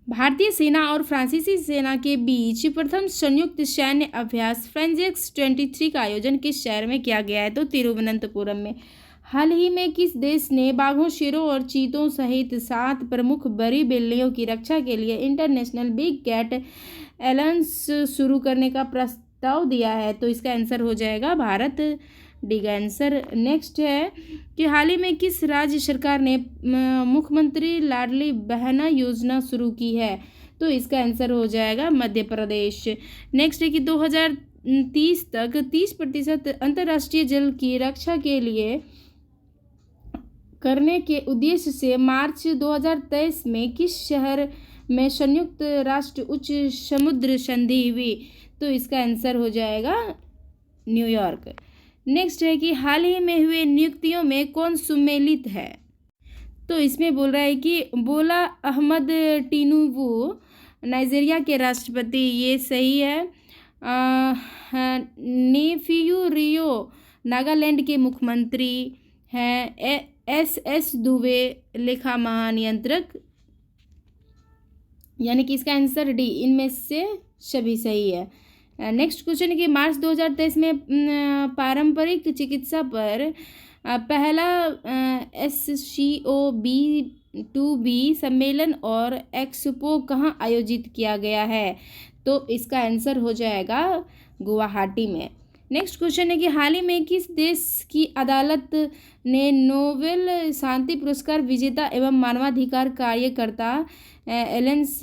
भारतीय सेना और फ्रांसीसी सेना के बीच प्रथम संयुक्त सैन्य अभ्यास फ्रेंजेक्स 23 का आयोजन किस शहर में किया गया है? तो तिरुवनंतपुरम में। हाल ही में किस देश ने बाघों, शेरों और चीतों सहित 7 प्रमुख बड़ी बिल्लियों की रक्षा के लिए इंटरनेशनल बिग कैट एलायंस शुरू करने का प्रस्ताव दिया है? तो इसका आंसर हो जाएगा भारत। डी का आंसर। नेक्स्ट है कि हाल ही में किस राज्य सरकार ने मुख्यमंत्री लाडली बहना योजना शुरू की है? तो इसका आंसर हो जाएगा मध्य प्रदेश। नेक्स्ट है कि 2030 तक 30% अंतर्राष्ट्रीय जल की रक्षा के लिए करने के उद्देश्य से मार्च 2023 में किस शहर में संयुक्त राष्ट्र उच्च समुद्र संधि हुई? तो इसका आंसर हो जाएगा न्यूयॉर्क। नेक्स्ट है कि हाल ही में हुए नियुक्तियों में कौन सम्मिलित है? तो इसमें बोल रहा है कि बोला अहमद टिनुबू नाइजीरिया के राष्ट्रपति, ये सही है। नेफियू रियो नागालैंड के मुख्यमंत्री हैं। एस दुबे लेखा महानियंत्रक, यानी कि इसका आंसर डी, इनमें से सभी सही है। नेक्स्ट क्वेश्चन है कि मार्च 2023 में पारंपरिक चिकित्सा पर पहला SCOB2B सम्मेलन और एक्सपो कहाँ आयोजित किया गया है? तो इसका आंसर हो जाएगा गुवाहाटी में। नेक्स्ट क्वेश्चन है कि हाल ही में किस देश की अदालत ने नोबेल शांति पुरस्कार विजेता एवं मानवाधिकार कार्यकर्ता एलेंस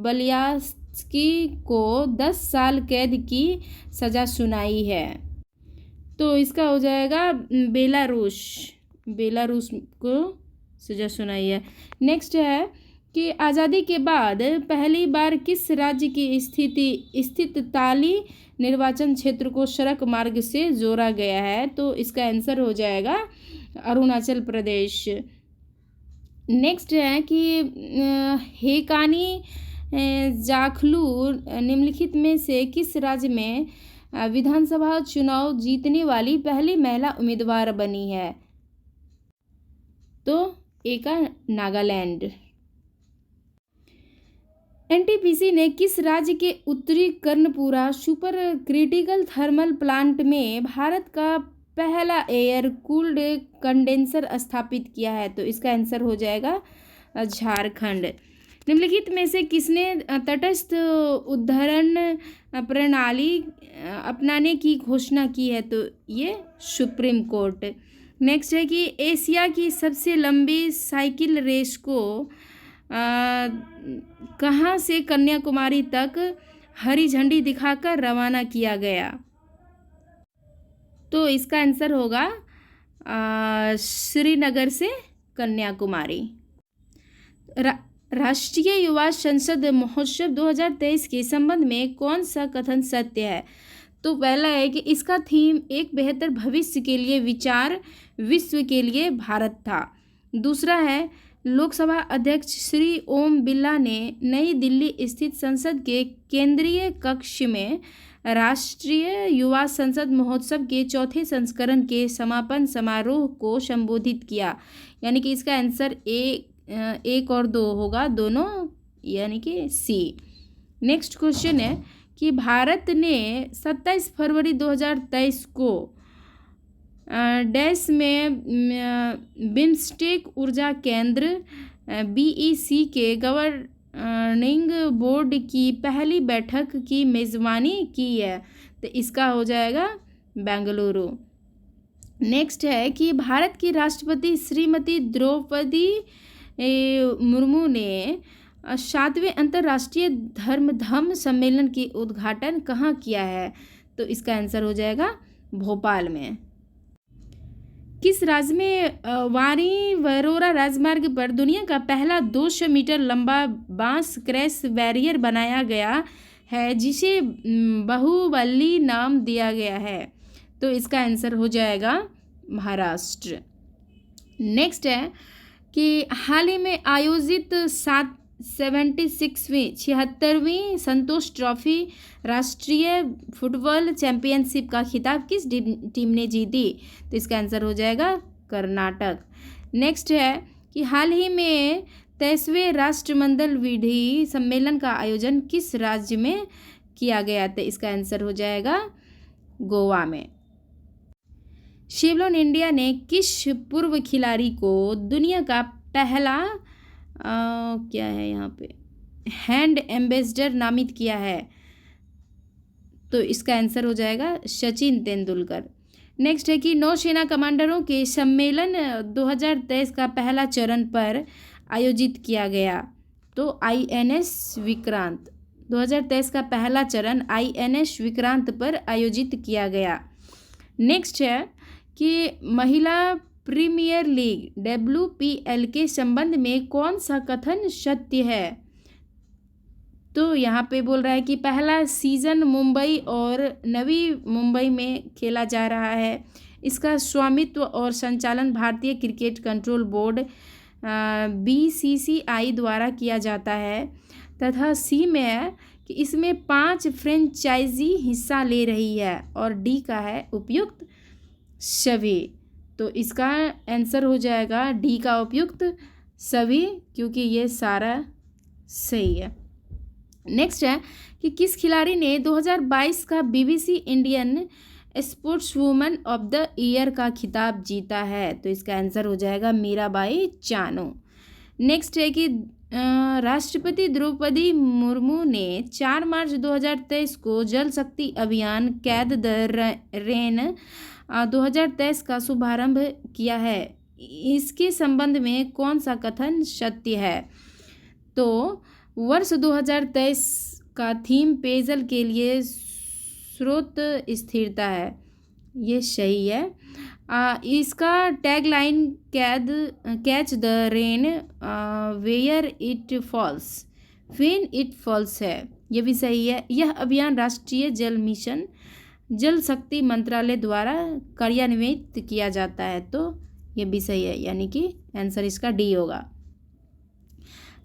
बलियास्की को 10 साल कैद की सज़ा सुनाई है? तो इसका हो जाएगा बेलारूस को सज़ा सुनाई है। नेक्स्ट है कि आज़ादी के बाद पहली बार किस राज्य की स्थित ताली निर्वाचन क्षेत्र को सड़क मार्ग से जोड़ा गया है? तो इसका आंसर हो जाएगा अरुणाचल प्रदेश। नेक्स्ट है कि हेकानी जाखलू निम्नलिखित में से किस राज्य में विधानसभा चुनाव जीतने वाली पहली महिला उम्मीदवार बनी है? तो ए का नागालैंड। एनटीपीसी ने किस राज्य के उत्तरी Karanpura super critical thermal plant में भारत का पहला एयर कूल्ड कंडेंसर स्थापित किया है? तो इसका आंसर हो जाएगा झारखंड। निम्नलिखित में से किसने तटस्थ उद्धरण प्रणाली अपनाने की घोषणा की है? तो ये सुप्रीम कोर्ट। नेक्स्ट है कि एशिया की सबसे लंबी साइकिल रेस को कहाँ से कन्याकुमारी तक हरी झंडी दिखाकर रवाना किया गया? तो इसका आंसर होगा श्रीनगर से कन्याकुमारी। राष्ट्रीय युवा संसद महोत्सव 2023 के संबंध में कौन सा कथन सत्य है? तो पहला है कि इसका थीम एक बेहतर भविष्य के लिए विचार, विश्व के लिए भारत था। दूसरा है लोकसभा अध्यक्ष श्री ओम बिरला ने नई दिल्ली स्थित संसद के केंद्रीय कक्ष में राष्ट्रीय युवा संसद महोत्सव के चौथे संस्करण के समापन समारोह को संबोधित किया, यानी कि इसका आंसर एक और 2 होगा, दोनों, यानी कि सी। नेक्स्ट क्वेश्चन है कि भारत ने 27 फरवरी 2023 को डैश में बिम्स्टेक ऊर्जा केंद्र BEC के गवर्निंग बोर्ड की पहली बैठक की मेज़बानी की है? तो इसका हो जाएगा बेंगलुरु। नेक्स्ट है कि भारत की राष्ट्रपति श्रीमती द्रौपदी मुर्मू ने 7वें अंतर्राष्ट्रीय धर्म सम्मेलन की उद्घाटन कहाँ किया है? तो इसका आंसर हो जाएगा भोपाल में। किस राज्य में वारी वरोरा राजमार्ग पर दुनिया का पहला 200 मीटर लंबा बांस क्रैश बैरियर बनाया गया है, जिसे बाहुबली नाम दिया गया है? तो इसका आंसर हो जाएगा महाराष्ट्र। नेक्स्ट है कि हाल ही में आयोजित 76वीं संतोष ट्रॉफी राष्ट्रीय फुटबॉल चैंपियनशिप का खिताब किस टीम ने जीती? तो इसका आंसर हो जाएगा कर्नाटक। नेक्स्ट है कि हाल ही में 23वें राष्ट्रमंडल विधि सम्मेलन का आयोजन किस राज्य में किया गया था? इसका आंसर हो जाएगा गोवा में। शेवलॉन इंडिया ने किस पूर्व खिलाड़ी को दुनिया का पहला क्या है यहाँ पे हैंड एम्बेसडर नामित किया है? तो इसका आंसर हो जाएगा सचिन तेंदुलकर। नेक्स्ट है कि नौसेना कमांडरों के सम्मेलन 2023 का पहला चरण पर आयोजित किया गया। तो INS विक्रांत 2023 का पहला चरण INS विक्रांत पर आयोजित किया गया। नेक्स्ट है कि महिला प्रीमियर लीग WPL के संबंध में कौन सा कथन सत्य है? तो यहाँ पे बोल रहा है कि पहला सीज़न मुंबई और नवी मुंबई में खेला जा रहा है। इसका स्वामित्व और संचालन भारतीय क्रिकेट कंट्रोल बोर्ड BCCI द्वारा किया जाता है। तथा सी में है कि इसमें 5 फ्रेंचाइजी हिस्सा ले रही है। और डी का है उपयुक्त सभी। तो इसका आंसर हो जाएगा डी का उपयुक्त सभी, क्योंकि ये सारा सही है। नेक्स्ट है कि किस खिलाड़ी ने 2022 का BBC Indian sports woman of the year का खिताब जीता है? तो इसका आंसर हो जाएगा मीराबाई चानू। नेक्स्ट है कि राष्ट्रपति द्रौपदी मुर्मू ने 4 मार्च 2023 को जल शक्ति अभियान कैच द रेन 2023 का शुभारंभ किया है। इसके संबंध में कौन सा कथन सत्य है? तो वर्ष 2023 का थीम पेयजल के लिए स्रोत स्थिरता है, ये सही है। इसका tagline catch the rain where it falls when it falls है, ये भी सही है। यह अभियान राष्ट्रीय जल मिशन जल शक्ति मंत्रालय द्वारा कार्यान्वित किया जाता है। तो ये भी सही है, यानी कि आंसर इसका डी होगा।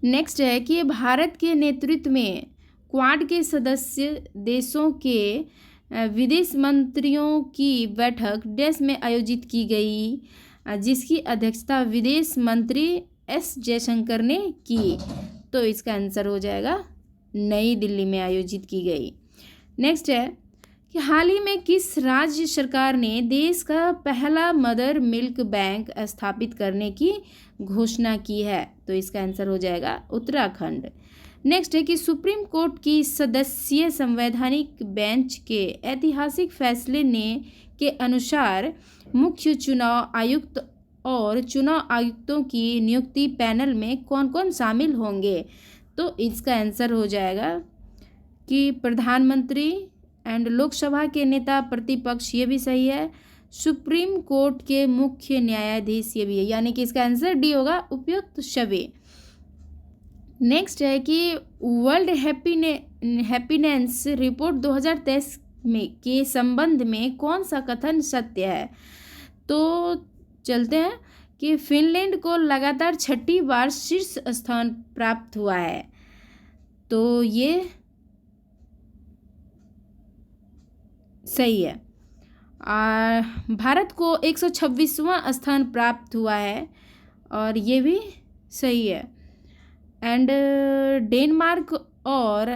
नेक्स्ट है कि भारत के नेतृत्व में क्वाड के सदस्य देशों के विदेश मंत्रियों की बैठक देश में आयोजित की गई, जिसकी अध्यक्षता विदेश मंत्री S जयशंकर ने की। तो इसका आंसर हो जाएगा नई दिल्ली में आयोजित की गई। नेक्स्ट है कि हाल ही में किस राज्य सरकार ने देश का पहला मदर मिल्क बैंक स्थापित करने की घोषणा की है? तो इसका आंसर हो जाएगा उत्तराखंड। नेक्स्ट है कि सुप्रीम कोर्ट की सदस्यीय संवैधानिक बेंच के ऐतिहासिक फैसले के अनुसार मुख्य चुनाव आयुक्त और चुनाव आयुक्तों की नियुक्ति पैनल में कौन कौन शामिल होंगे? तो इसका आंसर हो जाएगा कि प्रधानमंत्री एंड लोकसभा के नेता प्रतिपक्ष, ये भी सही है। सुप्रीम कोर्ट के मुख्य न्यायाधीश, ये भी है, यानी कि इसका आंसर डी होगा उपयुक्त सभी। नेक्स्ट है कि वर्ल्ड हैप्पीनेस रिपोर्ट 2023 के संबंध में कौन सा कथन सत्य है? तो चलते हैं कि फिनलैंड को लगातार 6ठी बार शीर्ष स्थान प्राप्त हुआ है। तो ये सही है। भारत को 126वां स्थान प्राप्त हुआ है, और ये भी सही है। एंड डेनमार्क और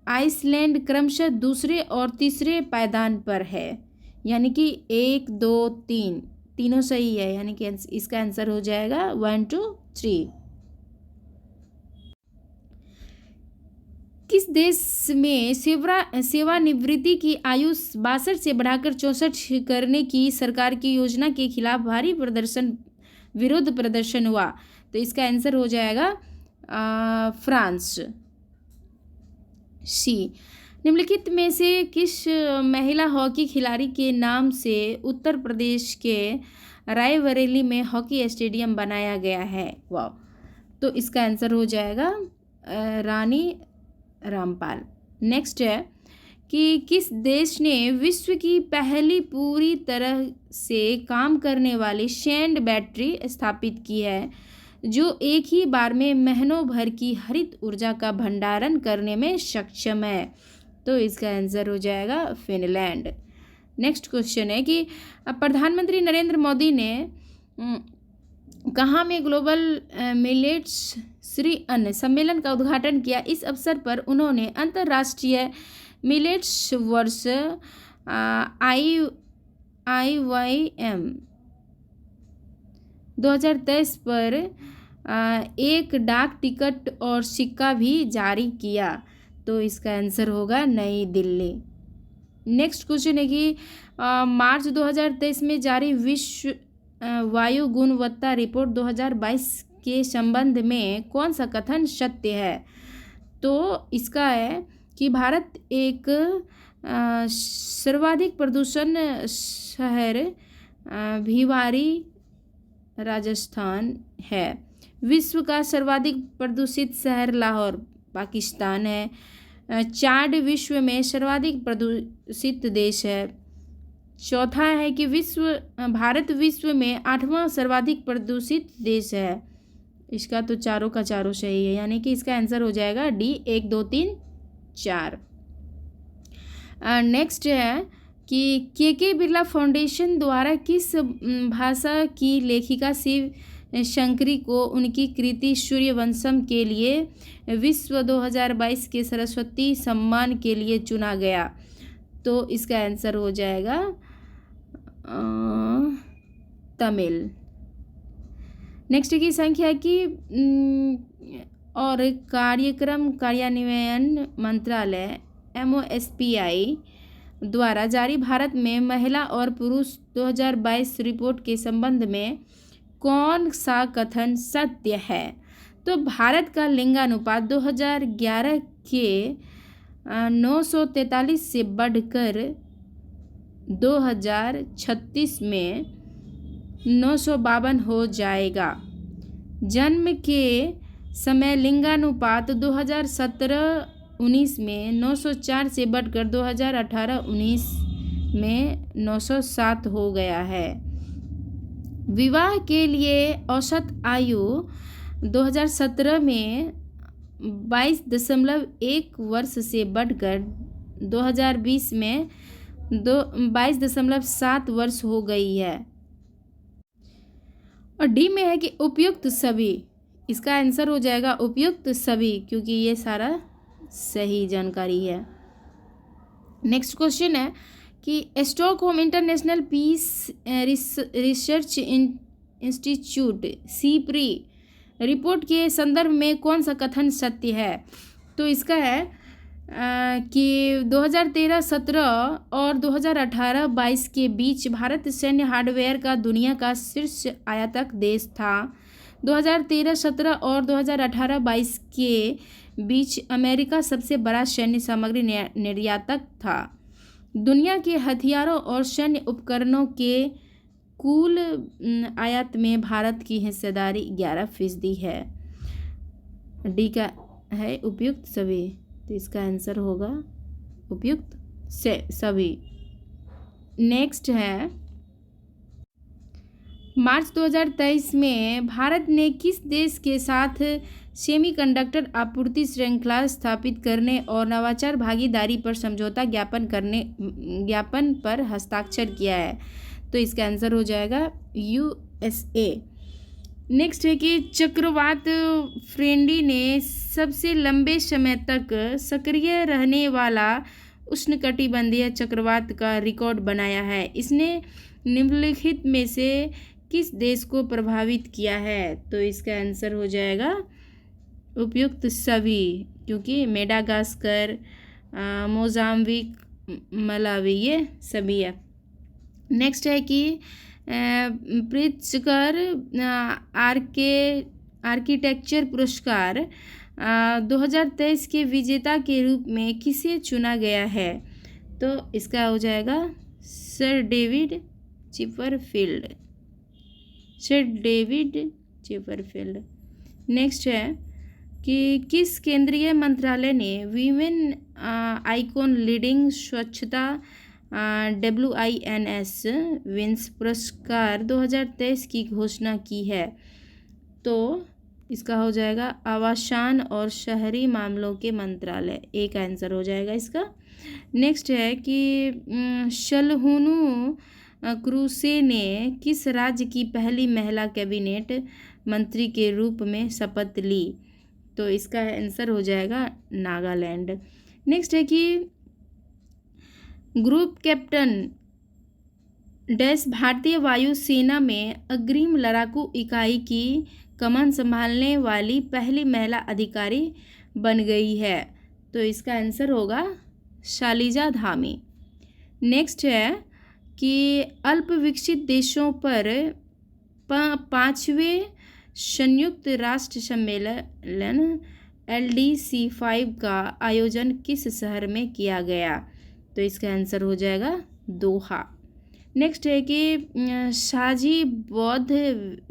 आइसलैंड क्रमशः दूसरे और तीसरे पायदान पर है, यानी कि 1 2 3 तीनों सही है, यानी कि इसका आंसर हो जाएगा 1 2 3। किस देश में सेवानिवृत्ति की आयु 62 से बढ़ाकर 64 करने की सरकार की योजना के खिलाफ भारी विरोध प्रदर्शन हुआ? तो इसका आंसर हो जाएगा फ्रांस। सी, निम्नलिखित में से किस महिला हॉकी खिलाड़ी के नाम से उत्तर प्रदेश के रायबरेली में हॉकी स्टेडियम बनाया गया है? वाह, तो इसका आंसर हो जाएगा रानी रामपाल। नेक्स्ट है कि किस देश ने विश्व की पहली पूरी तरह से काम करने वाली सौर बैटरी स्थापित की है, जो एक ही बार में महीनों भर की हरित ऊर्जा का भंडारण करने में सक्षम है? तो इसका आंसर हो जाएगा फिनलैंड। नेक्स्ट क्वेश्चन है कि प्रधानमंत्री नरेंद्र मोदी ने कहाँ में ग्लोबल मिलेट्स श्री अन्न सम्मेलन का उद्घाटन किया। इस अवसर पर उन्होंने अंतर्राष्ट्रीय मिलेट्स वर्ष IYM 2023 पर एक डाक टिकट और सिक्का भी जारी किया। तो इसका आंसर होगा नई दिल्ली। नेक्स्ट क्वेश्चन है कि मार्च 2023 में जारी विश्व वायु गुणवत्ता रिपोर्ट 2022 के संबंध में कौन सा कथन सत्य है। तो इसका है कि भारत एक सर्वाधिक प्रदूषण शहर भिवारी राजस्थान है। विश्व का सर्वाधिक प्रदूषित शहर लाहौर पाकिस्तान है। चाड विश्व में सर्वाधिक प्रदूषित देश है। चौथा है कि भारत विश्व में 8वां सर्वाधिक प्रदूषित देश है। इसका तो चारों का चारों सही है, यानी कि इसका आंसर हो जाएगा डी 1 2 3 4। नेक्स्ट है कि के बिरला फाउंडेशन द्वारा किस भाषा की लेखिका शिव शंकरी को उनकी कृति सूर्यवंशम के लिए विश्व 2022 के सरस्वती सम्मान के लिए चुना गया। तो इसका आंसर हो जाएगा तमिल। नेक्स्ट की संख्या की और कार्यक्रम कार्यान्वयन मंत्रालय MOSPI द्वारा जारी भारत में महिला और पुरुष 2022 रिपोर्ट के संबंध में कौन सा कथन सत्य है। तो भारत का लिंगानुपात 2011 के 943 से बढ़कर 2036 में 952 हो जाएगा। जन्म के समय लिंगानुपात 2017-19 में 904 से बढ़कर 2018-19 में 907 हो गया है। विवाह के लिए औसत आयु 2017 में 22.1 वर्ष से बढ़कर 2020 में 22.7 वर्ष हो गई है। और डी में है कि उपयुक्त सभी। इसका आंसर हो जाएगा उपयुक्त सभी, क्योंकि ये सारा सही जानकारी है। नेक्स्ट क्वेश्चन है कि Stockholm International Peace Research Institute SIPRI report के संदर्भ में कौन सा कथन सत्य है। तो इसका है कि 2013-17 और 2018-22 के बीच भारत सैन्य हार्डवेयर का दुनिया का शीर्ष आयातक देश था। 2013-17 और 2018-22 के बीच अमेरिका सबसे बड़ा सैन्य सामग्री निर्यातक था। दुनिया के हथियारों और सैन्य उपकरणों के कुल आयात में भारत की हिस्सेदारी 11% है। डी का है उपयुक्त सभी, तो इसका आंसर होगा उपयुक्त से सभी। नेक्स्ट है मार्च 2023 में भारत ने किस देश के साथ सेमीकंडक्टर आपूर्ति श्रृंखला स्थापित करने और नवाचार भागीदारी पर समझौता ज्ञापन पर हस्ताक्षर किया है। तो इसका आंसर हो जाएगा USA। नेक्स्ट है कि चक्रवात फ्रेंडी ने सबसे लंबे समय तक सक्रिय रहने वाला उष्णकटिबंधीय चक्रवात का रिकॉर्ड बनाया है। इसने निम्नलिखित में से किस देश को प्रभावित किया है। तो इसका आंसर हो जाएगा उपयुक्त सभी, क्योंकि मेडागास्कर, मोजाम्बिक, मलावी ये सभी है। नेक्स्ट है कि प्रित्जकर आर्किटेक्चर पुरस्कार 2023 के विजेता के रूप में किसे चुना गया है। तो इसका हो जाएगा सर डेविड चिपरफील्ड। नेक्स्ट है कि किस केंद्रीय मंत्रालय ने वीमेन आइकॉन लीडिंग स्वच्छता WINS विंस पुरस्कार 2023 की घोषणा की है। तो इसका हो जाएगा आवासन और शहरी मामलों के मंत्रालय, एक आंसर हो जाएगा इसका। नेक्स्ट है कि शलहुनु क्रूसे ने किस राज्य की पहली महिला कैबिनेट मंत्री के रूप में शपथ ली? तो इसका आंसर हो जाएगा नागालैंड। नेक्स्ट है कि ग्रुप कैप्टन डैश भारतीय वायुसेना में अग्रिम लड़ाकू इकाई की कमान संभालने वाली पहली महिला अधिकारी बन गई है? तो इसका आंसर होगा शालिजा धामी। नेक्स्ट है कि अल्प विकसित देशों पर 5वें संयुक्त राष्ट्र सम्मेलन LDC5 का आयोजन किस शहर में किया गया? तो इसका आंसर हो जाएगा दोहा। नेक्स्ट है कि शाजी बौद्ध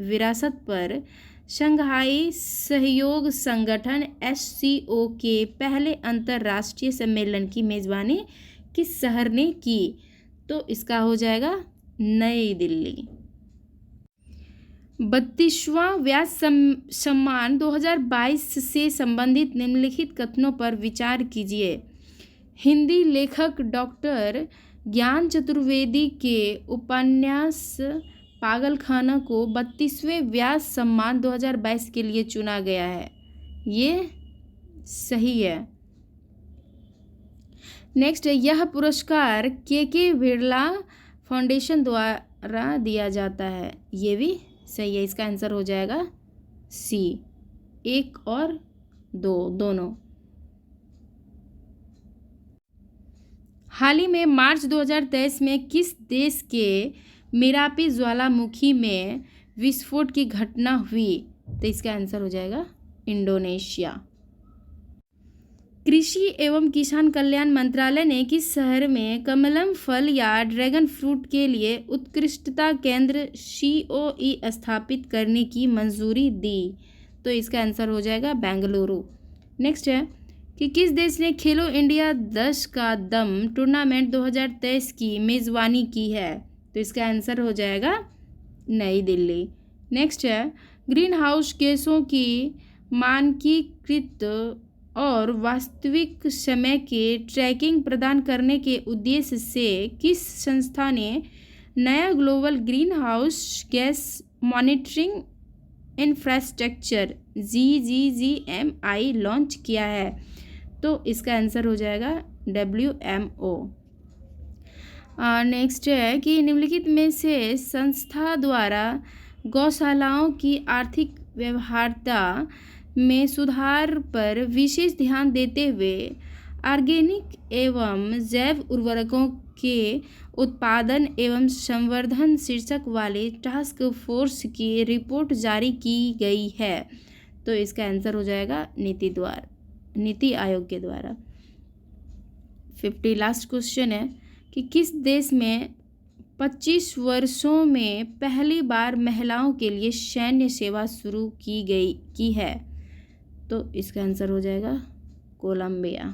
विरासत पर शंघाई सहयोग संगठन SCO के पहले अंतर्राष्ट्रीय सम्मेलन की मेज़बानी किस शहर ने की? तो इसका हो जाएगा नई दिल्ली। 32वां व्यास सम्मान 2022 से संबंधित निम्नलिखित कथनों पर विचार कीजिए। हिंदी लेखक डॉक्टर ज्ञान चतुर्वेदी के उपन्यास पागलखाना को 32वें व्यास सम्मान 2022 के लिए चुना गया है। ये सही है। नेक्स्ट है, यह पुरस्कार के बिरला फाउंडेशन द्वारा दिया जाता है। ये भी सही है। इसका आंसर हो जाएगा C, 1 और 2 दोनों। हाल ही में मार्च 2023 में किस देश के मेरापी ज्वालामुखी में विस्फोट की घटना हुई? तो इसका आंसर हो जाएगा इंडोनेशिया। कृषि एवं किसान कल्याण मंत्रालय ने किस शहर में कमलम फल या ड्रैगन फ्रूट के लिए उत्कृष्टता केंद्र COE स्थापित करने की मंजूरी दी? तो इसका आंसर हो जाएगा बेंगलुरु। नेक्स्ट है कि किस देश ने खेलो इंडिया 10 का दम टूर्नामेंट 2023 की मेज़बानी की है? तो इसका आंसर हो जाएगा नई दिल्ली। नेक्स्ट है, ग्रीन हाउस गैसों की मानकीकृत और वास्तविक समय के ट्रैकिंग प्रदान करने के उद्देश्य से किस संस्था ने नया global green house gas monitoring infrastructure GGGMI launch किया है? तो इसका आंसर हो जाएगा WMO। नेक्स्ट है कि निम्नलिखित में से संस्था द्वारा गौशालाओं की आर्थिक व्यवहार्यता में सुधार पर विशेष ध्यान देते हुए ऑर्गेनिक एवं जैव उर्वरकों के उत्पादन एवं संवर्धन शीर्षक वाले टास्क फोर्स की रिपोर्ट जारी की गई है? तो इसका आंसर हो जाएगा नीति आयोग के द्वारा। 50 लास्ट क्वेश्चन है कि किस देश में 25 वर्षों में पहली बार महिलाओं के लिए सैन्य सेवा शुरू की है? तो इसका आंसर हो जाएगा कोलंबिया।